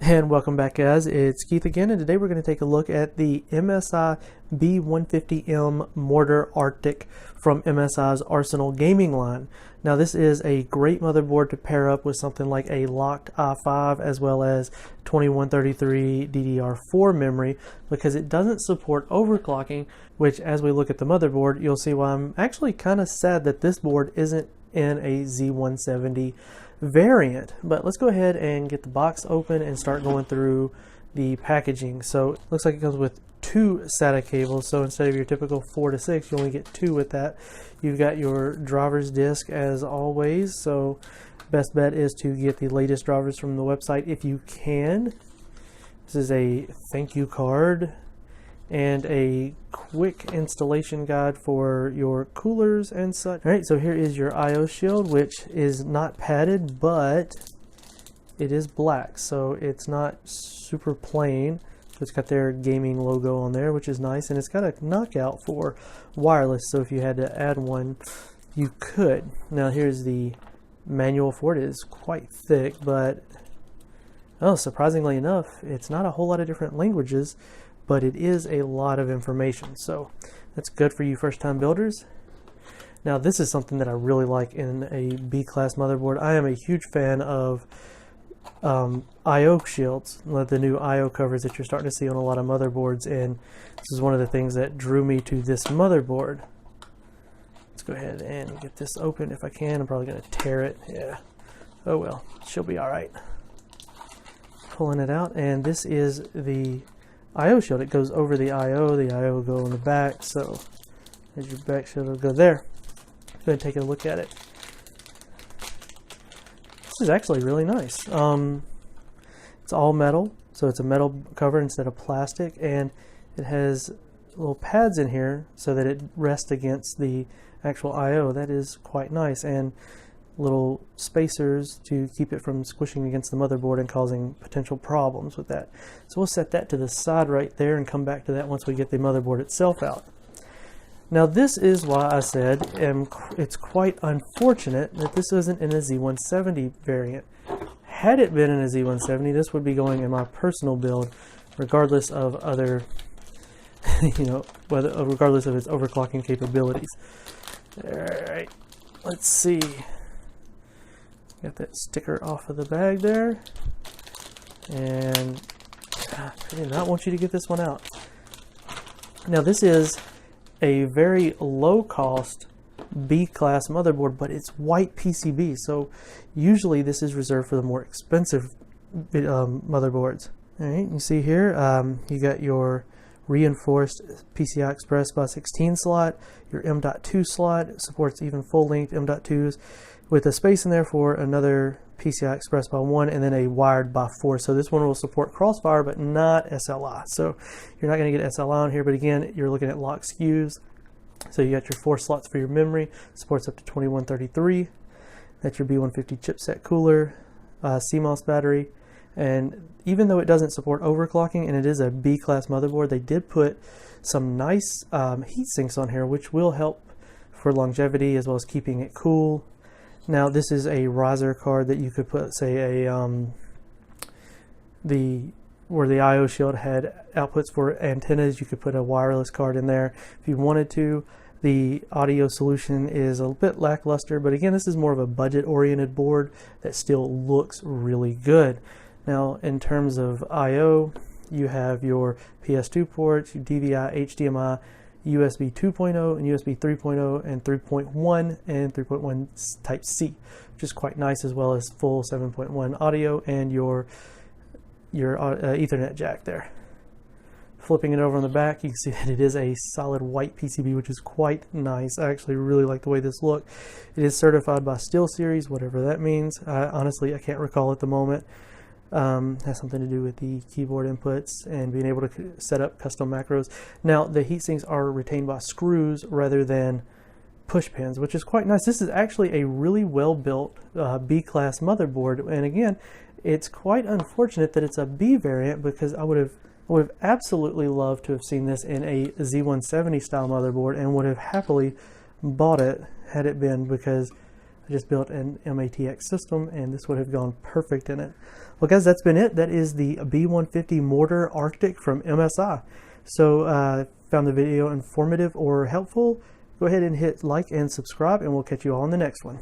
And welcome back, guys. It's Keith again, and today we're going to take a look at the MSI B150m Mortar Arctic from MSI's Arsenal gaming line. Now, this is a great motherboard to pair up with something like a locked i5 as well as 2133 DDR4 memory, because it doesn't support overclocking, which, as we look at the motherboard, you'll see why I'm actually kind of sad that this board isn't in a Z170 variant. But let's go ahead and get the box open and start going through the packaging. So it looks like it comes with two SATA cables, so instead of your typical 4 to 6, you only get 2 with that. You've got your driver's disc as always, so best bet is to get the latest drivers from the website if you can. This is a thank you card and a quick installation guide for your coolers and such. All right, so here is your IO shield, which is not padded, but it is black, so it's not super plain. So it's got their gaming logo on there, which is nice, and it's got a knockout for wireless, so if you had to add one, you could. Now here's the manual for it. It is quite thick, but surprisingly enough, it's not a whole lot of different languages, but it is a lot of information, so that's good for you first-time builders. Now, this is something that I really like in a B-class motherboard. I am a huge fan of IO shields, like the new IO covers that you're starting to see on a lot of motherboards, and this is one of the things that drew me to this motherboard. Let's go ahead and get this open if I can. I'm probably going to tear it. Yeah. Oh well, she'll be all right. Pulling it out, and this is the IO shield. It goes over the IO will go on the back, so as your back shield will go there. Go ahead and take a look at it. This is actually really nice. It's all metal, so it's a metal cover instead of plastic, and it has little pads in here so that it rests against the actual IO. That is quite nice, and little spacers to keep it from squishing against the motherboard and causing potential problems with that. So we'll set that to the side right there and come back to that once we get the motherboard itself out. Now, this is why I said it's quite unfortunate that this isn't in a Z170 variant. Had it been in a Z170, this would be going in my personal build, regardless of other, regardless of its overclocking capabilities. All right, let's see. Got that sticker off of the bag there, and I did not want you to get this one out. Now, this is a very low-cost B-class motherboard, but it's white PCB, so usually this is reserved for the more expensive motherboards. All right, you see here, you got your reinforced PCI Express by 16 slot, your M.2 slot. It supports even full-length M.2s with a space in there for another PCI Express by 1, and then a wired by 4. So this one will support Crossfire, but not SLI. So you're not going to get SLI on here, but again, you're looking at lock SKUs. So you got your 4 slots for your memory, supports up to 2133. That's your B150 chipset cooler, CMOS battery. And even though it doesn't support overclocking and it is a B-class motherboard, they did put some nice heat sinks on here, which will help for longevity as well as keeping it cool. Now, this is a riser card that you could put, say, where the IO shield had outputs for antennas, you could put a wireless card in there if you wanted to. The audio solution is a bit lackluster, but again, this is more of a budget-oriented board that still looks really good. Now, in terms of IO, you have your PS2 ports, your DVI, HDMI, USB 2.0 and USB 3.0 and 3.1 and 3.1 type C, which is quite nice, as well as full 7.1 audio and your Ethernet jack there. Flipping it over on the back, you can see that it is a solid white PCB, which is quite nice. I actually really like the way this looks. It is certified by SteelSeries, whatever that means. Honestly, I can't recall at the moment. Has something to do with the keyboard inputs and being able to set up custom macros. Now, the heat sinks are retained by screws rather than push pins, which is quite nice. This is actually a really well-built B-class motherboard, and again, it's quite unfortunate that it's a B variant, because I would have absolutely loved to have seen this in a Z170 style motherboard and would have happily bought it had it been, because I just built an MATX system and this would have gone perfect in it. Well guys, that's been it. That is the B150 Mortar Arctic from MSI. So found the video informative or helpful, go ahead and hit like and subscribe, and we'll catch you all in the next one.